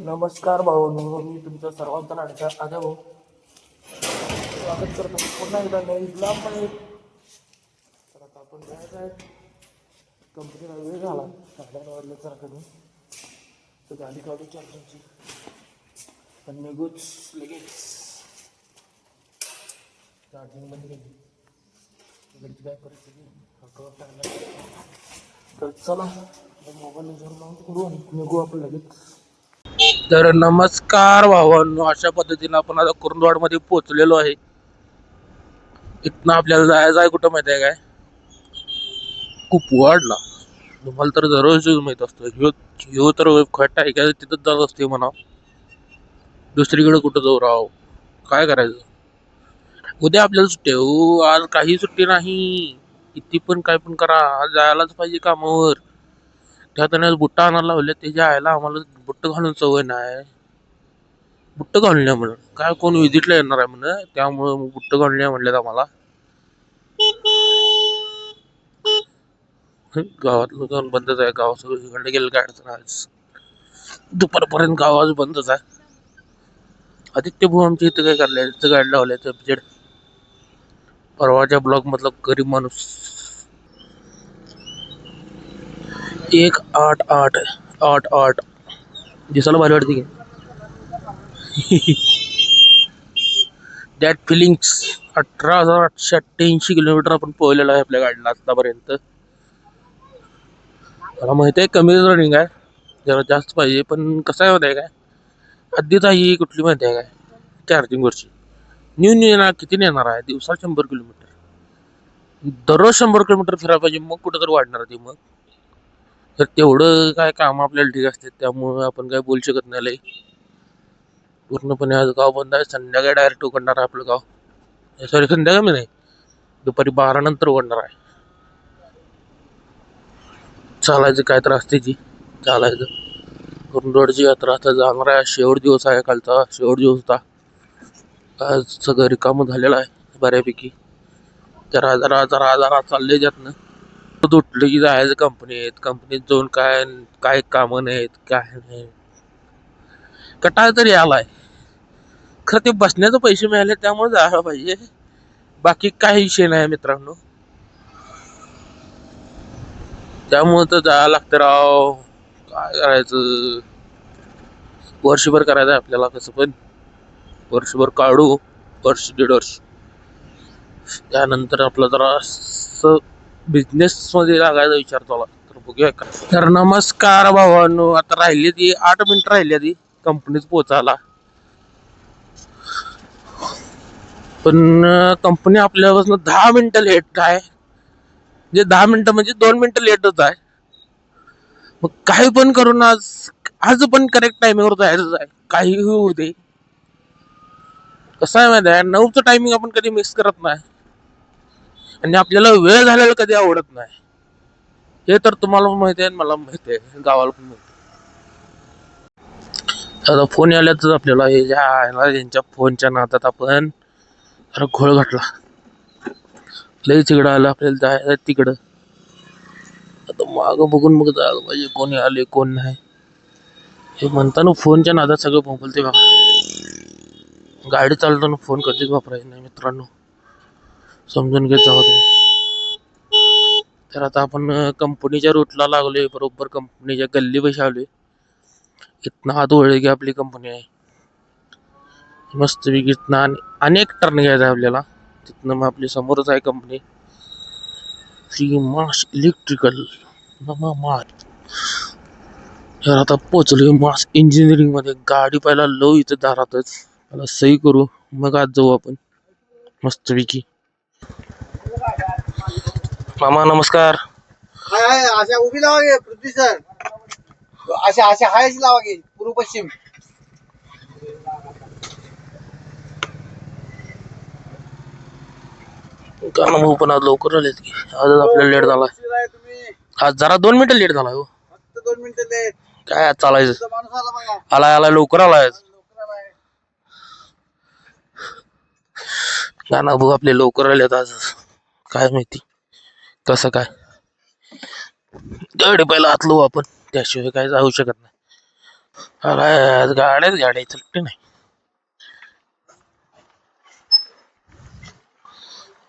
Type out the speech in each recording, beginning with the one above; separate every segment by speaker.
Speaker 1: नमस्कार भाऊ, मी तुमच्या सर्वांचा लाडका आजा भाऊ स्वागत करतो पुन्हा एकदा नवीन ब्लॉगमध्ये. तर आता आपण जायचं आहे कंपनीला. वेळ झाला 9:30 वाजल्यासारखं मी तर गाडी काढू चार्जिंगची आणि निघूच लगेच. चार्जिंग बंद केली इकडची काय परिस्थिती तर चला मोबाईल लावून करू आणि निघू आपण लगेच. तर नमस्कार भावांनो, अशा पद्धतीने आपण आता कुरुंदवाड मध्ये पोहोचलेलो आहे. इथनं आपल्याला जायचं आहे कुठं माहिती आहे काय, कुपवाडला. तुम्हाला तर दररोज माहित असतो ह्यो तर खट आहे काय, तिथंच जात असते म्हणा. दुसरीकडे कुठं जाऊ राव, काय करायचं. उद्या आपल्याला सुट्टी आहे. आज काही सुट्टी नाही. किती पण काय पण करा, आज जायलाच पाहिजे कामावर. त्यात बुट्टा आणायला लावले, त्याच्या आयला आम्हाला बुट्ट घालून सवय नाही. बुट्ट घालून या म्हणून काय कोण विजिटला येणार आहे म्हणून, त्यामुळं बुट्ट घालून या म्हणलेत आम्हाला. गावातलं जाऊन बंदच आहे. गाव सगळं इकडे गेलं काय अडचण. आज दुपारपर्यंत गाव आज बंदच आहे. आदित्य भाऊ आमच्या इथं काय करले, इथं गाडी लावल्याचं बजेट परवाच्या ब्लॉक मधला गरीब माणूस. 18888 दिसायला भारी वाटते की. That feelings. 18,888 किलोमीटर आपण पोहलेलो आहे आपल्या गाडीला आतापर्यंत. मला माहिती आहे कमी रनिंग आहे, जरा जास्त पाहिजे. पण कसं आहे माहिती आहे काय, हद्दीत आहे कुठली माहिती आहे काय, चार्जिंग वरची न्यू न्यू येणार. किती येणार आहे दिवसाला 100 किलोमीटर. दररोज 100 किलोमीटर फिरायला पाहिजे, मग कुठं तर वाढणार ती. मग तर तेवढं काय काम आपल्याला ठीक असते, त्यामुळं आपण काय बोलू शकत नाही लई. पूर्णपणे आज गाव बंद आहे. संध्याकाळी डायरेक्ट उघडणार आहे आपलं गाव. सॉरी, संध्याकाळी नाही, दुपारी 12 नंतर उघडणार आहे. चालायचं काय त्रास त्याची, चालायचं. कुरुंदवाडची यात्रा आता जाणार आहे. शेवट दिवस आहे, कालचा शेवट दिवस होता. आज सगळं रिकामं झालेलं आहे बऱ्यापैकी. जरा जरा जरा जरा चालले त्यातनं. उठलं की जायचं कंपनीत जाऊन काय काय कामं नाहीत, काय नाही. कटाळ तरी आलाय. खरं ते बसण्याचे पैसे मिळाले त्यामुळे जायला पाहिजे, बाकी काही विषय नाही मित्रांनो. त्यामुळे तर जायला लागतं राव. काय करायचं, वर्षभर करायचं आपल्याला. कसं पण वर्षभर काढू, वर्ष दीड वर्ष. त्यानंतर आपलं जरा बिझनेस मध्ये लागायचा विचार चालू. तर बघूया का. तर नमस्कार भावांनो, आता राहिली ती 8 मिनिटं राहिली ती कंपनीत पोहोचायला. पण कंपनी आपल्यापासून 10 मिनिटं लेट आहे. म्हणजे 10 मिनिटं म्हणजे 2 मिनिटं लेटच आहे. मग काही पण करून आज पण करेक्ट टायमिंगवर जायचं आहे, काही होऊ दे. कसं आहे माहिती आहे, 9चं टायमिंग आपण कधी मिस करत नाही आणि आपल्याला वेळ झालेला कधी आवडत नाही. हे तर तुम्हाला माहिती आहे, मला माहिती आहे, गावाला पण माहिती आहे. आता फोन आल्याच आपल्याला, हे ज्यांच्या फोनच्या नादात आपण जरा घोळ घातला. लई तिकडं आलं, आपल्याला जायचं तिकडं. आता मागं बघून मग जायला पाहिजे, कोणी आले कोण नाही. हे म्हणताना फोनच्या नादात सगळं बोंबलते बघा. गाडी चालवताना फोन कधीच वापरायचा नाही मित्रांनो, समजून घेत जावा तुम्ही. तर आता आपण कंपनीच्या रूटला लागलोय, बरोबर कंपनीच्या गल्ली पैसे आलोय. इथनं हात वळले की आपली कंपनी आहे मस्त पैकी. इथनं अनेक टर्न घ्यायचा आहे आपल्याला. तिथनं मग आपली समोरच आहे कंपनी, श्री मास इलेक्ट्रिकल मास. तर आता पोचलोय मास इंजिनिअरिंग मध्ये. गाडी पहिला लो इथं दारातच, मला सही करू मग आज जाऊ आपण मस्तपैकी. मामा नमस्कार.
Speaker 2: हाय हाय, अशा उभी लावागे पृथ्वी सर. अशा अशा हायच लावागे पूर्व पश्चिम.
Speaker 1: कारण भाऊ पण आज लवकर आलेत की, आजच आपल्याला लेट झाला.
Speaker 2: तुम्ही
Speaker 1: आज जरा 2 मिनिटं लेट झाला हो.
Speaker 2: फक्त 2 मिनिटं लेट.
Speaker 1: काय आज चालायचं.
Speaker 2: माणूस आला बघा,
Speaker 1: आलाय लवकर आलाय.
Speaker 2: लवकर आलाय.
Speaker 1: गाणं भाऊ आपले लवकर आलेत आज, काय माहिती कसं काय. तेवढे पहिला हात लावू आपण, त्याशिवाय काय जाऊ शकत नाही. अरे गाड्याच गाड्या सुट्टी नाही.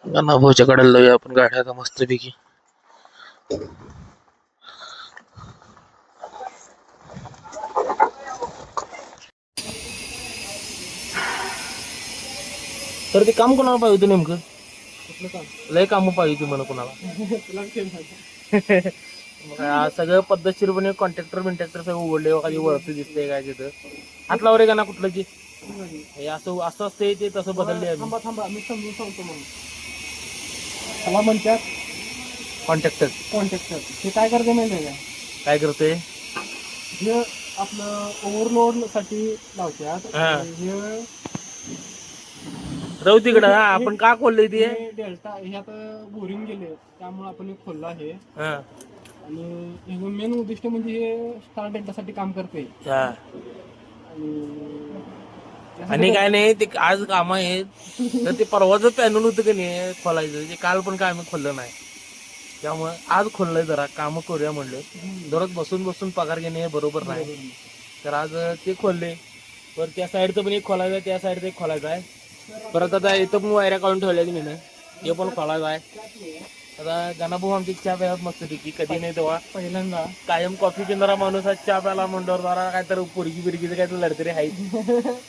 Speaker 1: भाऊच्या कडेला लावूया आपण गाड्या आता मस्तपैकी. तर ते काम कोणाला पाहिजे होतं नेमकं? लय काम पाहिजे होती मला कोणाला. सगळं पद्धतशीरपणे कॉन्ट्रॅक्टर बिंट्रॅक्टर सगळं उघडले खाली वरती दिसते काय तिथं हात लावरे का ना कुठलं की हे असं असं असते ते तसं बदलले. थांबा मी समजून सांगतो म्हणून मला म्हणतात कॉन्ट्रॅक्टर हे काय करते माहिती आहे का? काय करते हे आपलं ओव्हरलोड साठी लावतात. राहू तिकडं. आपण का खोललंय ते डेल्टा हे आता बोरिंग गेले त्यामुळे आपण हे खोललं आहे. आणि मेन उद्दिष्ट म्हणजे हे स्टार डेल्टासाठी काम करते. आणि काय नाही ते आज काम आहेत तर ते परवाचं पॅनल होतं की नाही खोलायचं ते काल पण काय आम्ही खोललं नाही त्यामुळे आज खोललंय. जरा काम करूया म्हणलं. दररोज बसून बसून पगार घेणे बरोबर नाही तर आज ते खोलले. तर त्या साईडचं पण एक खोलायचं आहे त्या साईडचं एक खोलायचं आहे. परत आता इथं पण वायऱ्या काढून ठेवल्या की नाही ते पण खोलायचं आहे. आता गणाभाऊ आमची चहा प्यायला मस्तपैकी कधी नाही तेव्हा पहिल्यांदा कायम कॉफी पिणारा माणूस आज चहा प्यायला म्हणल्यावर जरा काय तर पोरगी बिरगीचं काय तर लढतरी आहे.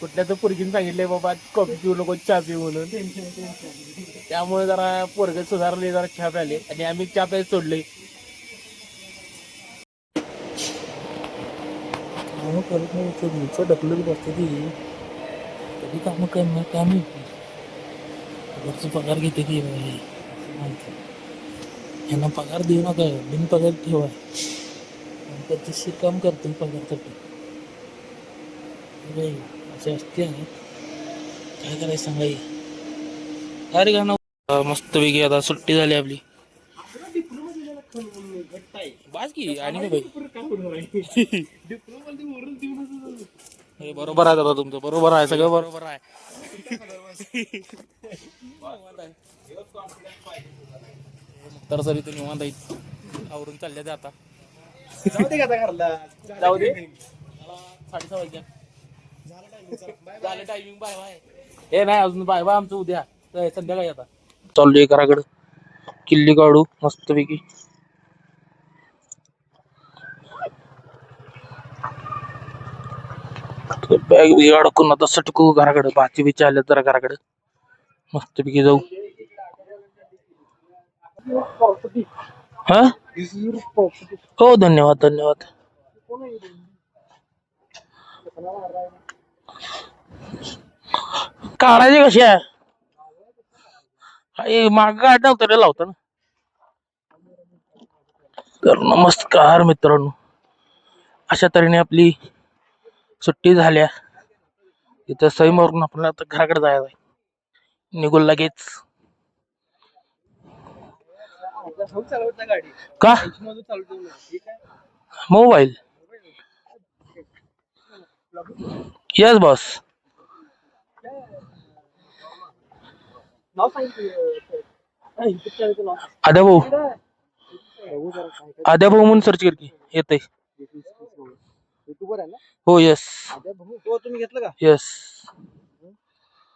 Speaker 1: कुठल्या तर पोरगीने सांगितलंय बाबा कॉफी पिऊ नको चहा पिऊ म्हणून. त्यामुळे जरा पोरगे सुधारले जरा चहा प्याले आणि आम्ही चहा प्यायला सोडले. करत नाही ढकलत बसते ती कधी कामं करणार काय माहिती. घरचं पगार घेते ती माहिती. यांना पगार देऊ नका बिन पगार ठेवा. पद्धतशीर काम करतो पगारसाठी असे असते. काय करायचं सांगाई. अरे गाणं मस्त वेगळी आता सुट्टी झाली आपली बास की. आणि बरोबर आहे दादा तुमचं बरोबर आहे सगळं बरोबर आहे. तर सर इथं निवांत आवरून चालले ते आता. जाऊ दे 6:30 वाजता झालं टायमिंग. Bye bye. हे नाही अजून बाय बाय आमचं उद्या संध्याकाळी. आता चाललोय घराकडं किल्ली काढू मस्तपैकी. बॅग बी अडकून आता सटकू घराकडे. भाची बिची आल्या जरा घराकडे मस्तपैकी जाऊ. हा हो धन्यवाद धन्यवाद. काढायचे कशी आहे माग गाड नव्हतं रे लावतं ना. तर नमस्कार मित्रांनो अशा तऱ्हेने आपली सुट्टी झाल्या. इथं सई मारून आपण आता घराकडे जायचं आहे. निघून लगेच का मोबाईल. Yes boss. आद्या भाऊ आद्या भाऊ म्हणून सर्च कर की येते. हो यस
Speaker 2: तुम्ही घेतलं का?
Speaker 1: यस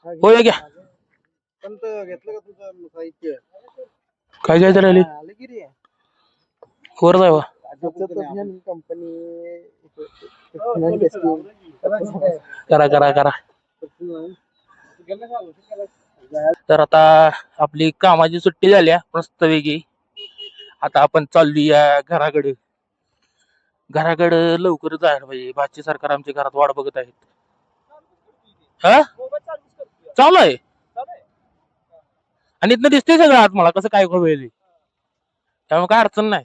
Speaker 1: हो या घ्या.
Speaker 2: घेतलं का तुझं साहित्य?
Speaker 1: काय घ्यायचं राहिले वर जावा.
Speaker 2: कंपनी
Speaker 1: करा करा करा. तर आता आपली कामाची सुट्टी झाल्या मस्तपैकी. आता आपण चालूया घराकडे. घराकडे लवकर जायला पाहिजे. भाची सरकार आमच्या घरात वाट बघत आहेत. हा चालू आहे आणि इथनं दिसतंय सगळं आत मला कसं काय होईल त्यामुळे काय अडचण नाही.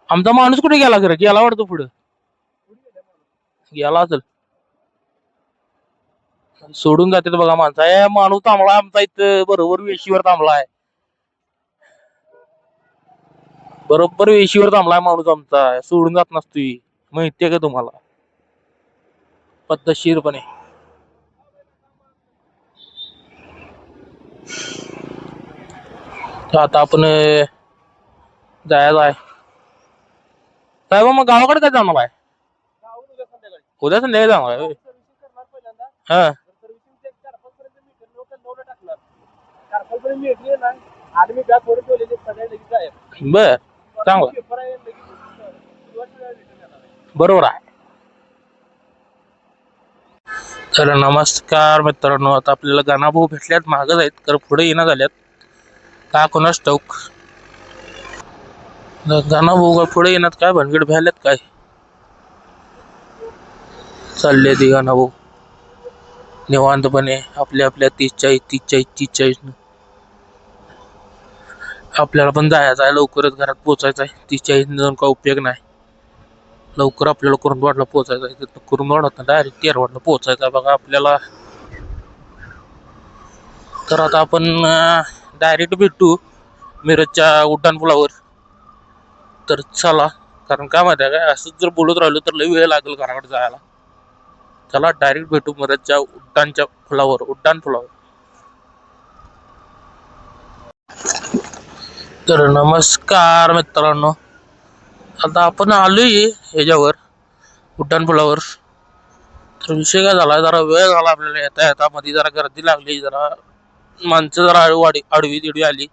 Speaker 1: आमचा माणूस कुठे गेला खरं गेला वाटतो पुढं गेला असेल. सोडून जाते बघा माणसा. माणूस थांबला आमचा इथं बरोबर वेशीवर थांबलाय. बरोबर वेशीवर थांबलाय माणूस आमचा. सोडून जात नसतोय माहितीये का तुम्हाला पद्धतशीरपणे. आता आपण जायचं आहे साहेब. मग गावाकडे काय जाणार आहे? उद्या संध्याकाळी जाणार आहे. हा बर चांगलं बरोबर आहे. तर नमस्कार मित्रांनो, आता आपल्याला गाणाभाऊ भेटल्यात मागच आहेत तर पुढे येणं झाल्यात का कोणाच ठाऊक. गाणाभाऊ का पुढे येण्यात काय भानगड भ्याल्यात काय चालले ती गाणाभाऊ निवांतपणे आपल्या आपल्या 30 40 आपल्याला पण जायचं आहे लवकरच घरात पोहोचायचं आहे. 30 जाऊन का उपयोग नाही. लवकर आपल्याला कुरुंदवाडला पोहोचायचं आहे. तिथं कुरुंदवाडात डायरेक्ट तेरवाडला पोहोचायचं आहे बघा आपल्याला. तर आता आपण डायरेक्ट भेटू मिरजच्या उड्डाणपुलावर. तर चला, कारण काय माहिती आहे काय, असंच जर बोलत राहिलो तर लई वेळ लागेल घराकडे जायला. चला डायरेक्ट भेटू मिरजच्या उड्डाण पुलावर. तर नमस्कार मित्रांनो, आता आपण आलोय ह्याच्यावर उड्डाणपुलावर. तर विषय काय झाला, जरा वेळ झाला आपल्याला येता येता. मध्ये जरा गर्दी लागली, जरा माणसं जरा आडवी तिडवी आली,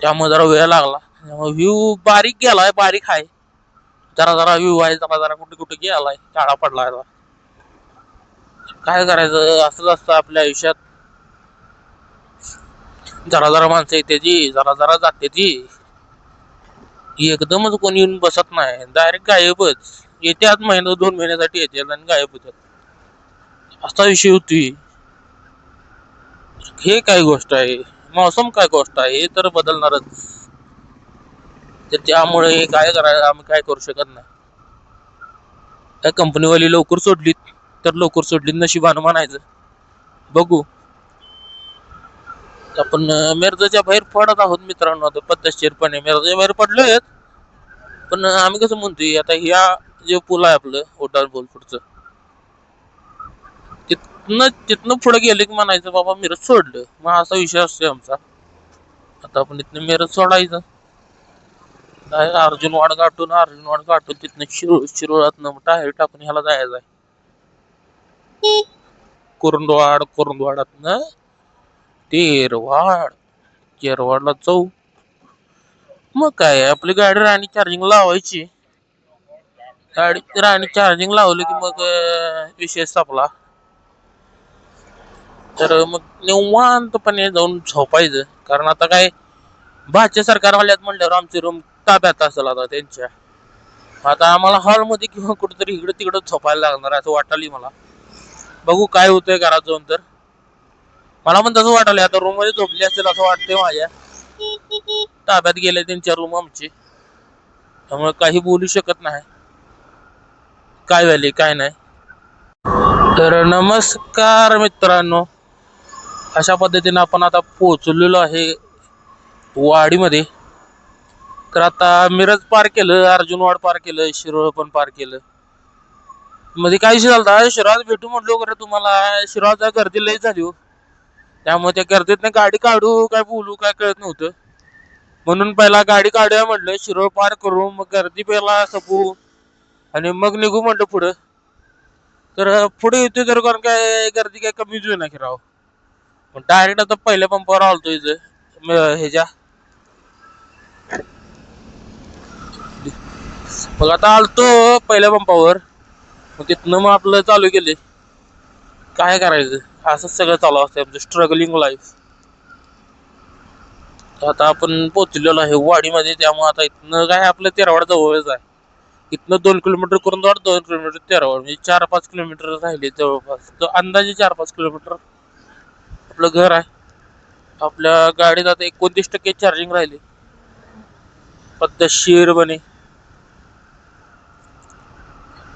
Speaker 1: त्यामुळे जरा वेळ लागला. व्ह्यू बारीक गेलाय, बारीक आहे जरा जरा व्ह्यू आहे, जरा जरा कुठे कुठे गेलाय, काळा पडलाय. काय करायचं, असंच असतं आपल्या आयुष्यात. जरा जरा माणसं येते ती, जरा जरा जाते ती, एकदमच कोणी येऊन बसत नाही, डायरेक्ट गायबच. येत्यात महिना 2 महिन्यासाठी येतात आणि गायब होतात, असा विषय होतोय. हे काय गोष्ट आहे, मौसम काय गोष्ट आहे, हे तर बदलणारच. तर त्यामुळे काय करायचं, आम्ही काय करू शकत नाही. त्या कंपनीवाली लवकर सोडलीत तर लवकर सोडलीत, नशिबानं म्हणायचं. बघू, आपण मिरजेच्या बाहेर पडत आहोत मित्रांनो. आता पद्धतशीरपणे मिरजेच्या बाहेर पडलोय. पण आम्ही कसं म्हणतोय, आता ह्या जे पूल आहे आपलं उड्डाण पूल पुढचं, तिथनं पुढे गेले की म्हणायचं बाबा मिरज सोडलं, मग असा विषय असतोय आमचा. आता आपण इथनं मिरज सोडायचं, अर्जुनवाड गाठून तिथनं शिरोळातनं टायर टाकून ह्याला जायचं आहे कुरुंदवाडातनं तेरवाडला जाऊ. मग काय, आपली गाडी राणी चार्जिंग लावायची. गाडी राणी चार्जिंग लावली की मग विषय संपला. तर मग निवांतपणे जाऊन झोपायचं. कारण आता काय, भाजच्या सरकारवाल्यात म्हणल्यावर आमची रूम ताब्यात असेल आता त्यांच्या. आता आम्हाला हॉलमध्ये किंवा कुठेतरी इकडे तिकडे झोपायला लागणार असं वाटायला मला. बघू काय होतंय घरात जाऊन. तर मला पण तसं वाटायला, आता रूम मध्ये झोपली असेल असं वाटतंय. माझ्या ताब्यात गेले त्यांच्या रूम आमची, त्यामुळे काही बोलू शकत नाही काय व्हायले काय नाही. तर नमस्कार मित्रांनो, अशा पद्धतीने आपण आता पोहोचलेलो आहे वाडीमध्ये. तर आता मिरज पार केलं, अर्जुनवाड पार केलं, शिरोळ पण पार केलं. मध्ये काय विषय झाला, शिरोळात भेटू म्हटलो खरं तुम्हाला, शिरोळात गर्दी लई झाली हो. त्यामुळे त्या गर्दीतनं गाडी काढू काय बोलू काय कळत नव्हतं. म्हणून पहिला गाडी काढूया म्हटलं, शिरोळ पार करू, मग गर्दी पहिला सपू आणि मग निघू म्हटलं पुढं. तर पुढे येतोय तर कारण काय गर्दी काय कमीच होईना की राव. डायरेक्ट आता पहिल्या पंपावर आलतो इथं ह्याच्या. मग आता आलतो पहिल्या पंपावर, मग तिथनं मग आपलं चालू केले. काय करायचं, असंच सगळं चालू असतं आमचं स्ट्रगलिंग लाईफ. आता आपण पोहोचलेलो आहे वाडीमध्ये, त्यामुळे आता इथनं काय आपलं तेरवाड जवळच आहे. इथनं 2 किलोमीटर करून 2 किलोमीटर तेरवाड, म्हणजे 4-5 किलोमीटर राहिले जवळपास. अंदाजे 4-5 किलोमीटर आपलं घर आहे. आपल्या गाडीत आता 29% चार्जिंग राहिली पद्धतशीरपणे.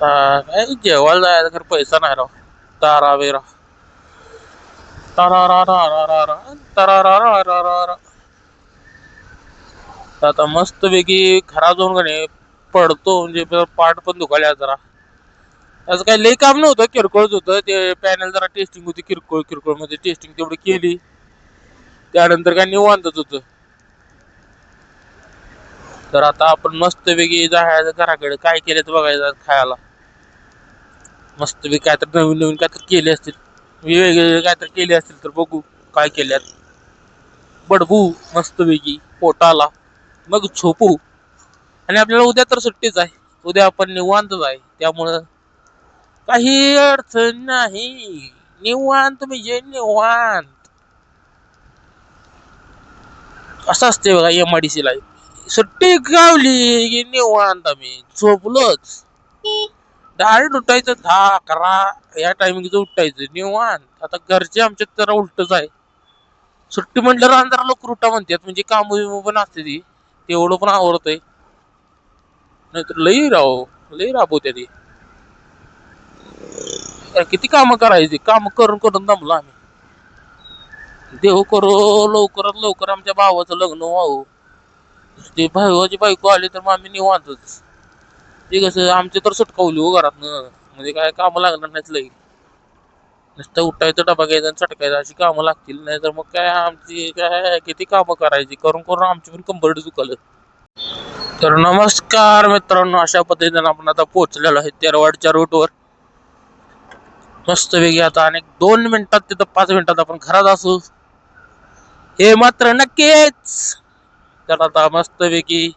Speaker 1: काय जेवायला जायचं खरं पैसा नाही राव. तारा वेरा आता मस्त पैकी खरा जाऊन का नाही पडतो, म्हणजे पाठ पण दुखायला जरा. असं काही लई काम नव्हतं, किरकोळच होतं. ते पॅनल जरा टेस्टिंग होती, किरकोळ मध्ये टेस्टिंग तेवढी केली, त्यानंतर काय निवांतच होतं. तर आता आपण मस्त पैकी जायचं घराकडे, काय केलं तर बघायचं खायला. मस्त बी काय तर नवीन नवीन काय तर केले असतील, वेगवेगळे काय तर केले असतील तर बघू काय केल्यात. बडबू मस्त पैकी पोटाला, मग झोपू. आणि आपल्याला उद्या तर सुट्टीच आहे, उद्या आपण निवांतच आहे, त्यामुळं काही अडचण नाही. निवांत म्हणजे निवांत. असं असते बघा MIDC ला. सुट्टी गावली की निवांत आम्ही झोपलोच. डायरेक्ट उठायचं 10-11 या टायमिंगचं उठायचं निवांत. आता घरचे आमच्यात जरा उलटच आहे. सुट्टी म्हटल्यावर जरा लवकर उठा म्हणतात, म्हणजे काम पण असते ती, तेवढं पण आवडतंय. नाहीतर लई राबवते ती. किती काम करायची, काम करून करून दमलो आम्ही. देव करो लवकरात लवकर आमच्या भावाचं लग्न व्हावं. ते भावाची बायको आली तर मग आम्ही निवांतच. ते कसं आमची तर सुटकावली हो घरातनं, म्हणजे काय कामं लागणार नाहीत लई. नुसतं उठायचं, डबा घ्यायचा आणि चटकायचं अशी कामं लागतील. नाही तर मग काय आमची काय किती कामं करायची, करून करून आमची पण कंबरड दुखलं. तर नमस्कार मित्रांनो, अशा पद्धतीने आपण आता पोहोचलेलो आहे तेरवाडच्या रूटवर. मस्तपैकी आता अनेक 2 मिनिटात तिथं 5 मिनिटात आपण घरात असू, हे मात्र नक्कीच. तर आता मस्तपैकी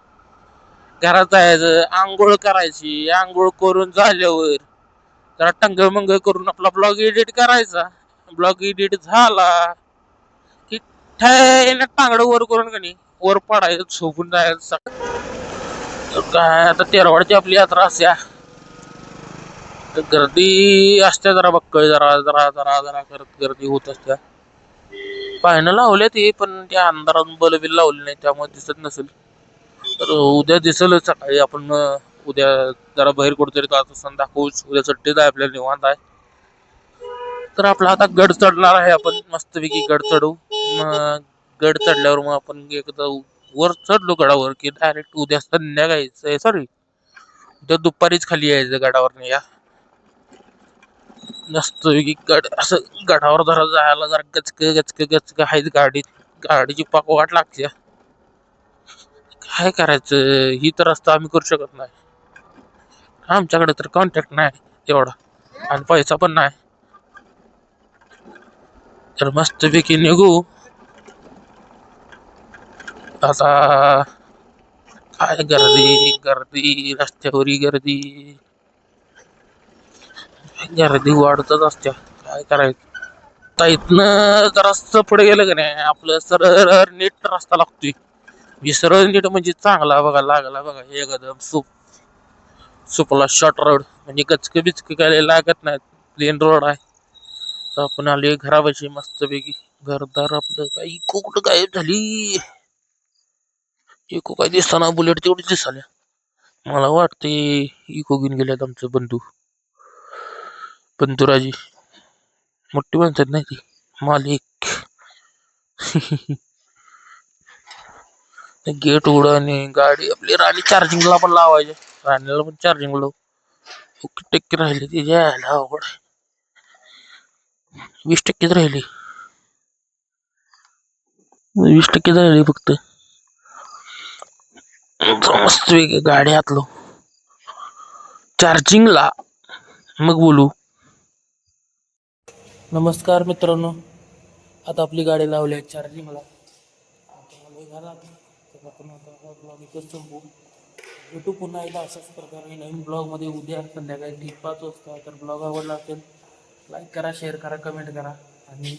Speaker 1: घरात जायचं, आंघोळ करायची, आंघोळ करून झाल्यावर जरा टंगमंग करून आपला ब्लॉग एडिट करायचा. ब्लॉग एडिट झाला की ठेन टांगडं वर करून का नाही वर पडायचं, झोपून जायचं. काय आता तेरवाडची आपली यात्रा असत्या, गर्दी असते जरा बक्कळ, जरा जरा जरा जरा करत गर्दी होत असत्या. पाहणं लावले ते, पण त्या अंधारात बलबिल लावले नाही त्यामुळे दिसत नसेल. तर उद्या दिसेल सकाळी. आपण उद्या जरा बाहेर कुठेतरी जात दाखवूच. उद्या सुट्टीच आहे आपल्याला, निवांत आहे. तर आपला आता गड चढणार आहे आपण, मस्तपैकी गड चढू. मग गड चढल्यावर मग आपण एकदा वर चढलो गडावर की डायरेक्ट उद्या संध्याकाळी, सॉरी उद्या दुपारीच खाली यायचं गडावर. या मस्तपैकी गड असं गडावर जरा जायला जरा गचक गचक गचक आहेच गाडीत. गाडीची पाक वाट लागते. काय करायचं, ही तर रस्ता आम्ही करू शकत नाही. आमच्याकडे तर कॉन्टॅक्ट नाही तेवढा, आणि पैसा पण नाही. तर मस्तपैकी निघू आता. काय गर्दी गर्दी, रस्त्यावरी गर्दी गर्दी वाढतच असत्या. काय करायचं आता, इथनं जरा पुढे गेलं का नाही आपलं सरळ नीट रस्ता लागतोय. सरळ नीट म्हणजे चांगला बघा लागला बघा, एकदम सुपला शॉर्ट रोड, म्हणजे गचक बिचक काय लागत नाही, प्लेन रोड आहे. तर आपण आले घरापाशी मस्तपैकी. घरदार आपलं काही कुठं गायब झाली, इको काय दिसताना, बुलेट तेवढीच दिसाल्या. मला वाटते इको घेऊन गेल्यात आमचं बंधुराजी. मोठी माणसं नाही ती, मालिक. गेट उघड आणि गाडी आपली राणी चार्जिंगला पण लावायची. राणीला पण चार्जिंग लावू. टक्के राहिली ती जायला अवघड, 20% राहिली, 20% राहिली फक्त. मस्त वेगळी गाडी हातलो चार्जिंगला, मग बोलू. नमस्कार मित्रांनो, आता आपली गाडी लावली आहे चार्जिंगला. आपण आता ब्लॉग इथंच संपू. भेटू पुन्हा एकदा अशाच प्रकारे नवीन ब्लॉगमध्ये उद्या संध्याकाळी ठीक 5 वाजता. तर ब्लॉग आवडला असेल लाईक करा, शेअर करा, कमेंट करा आणि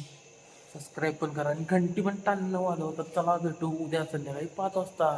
Speaker 1: सबस्क्राईब पण करा, आणि घंटी पण टाळणं वाजवा. तर चला भेटू उद्या संध्याकाळी 5 वाजता.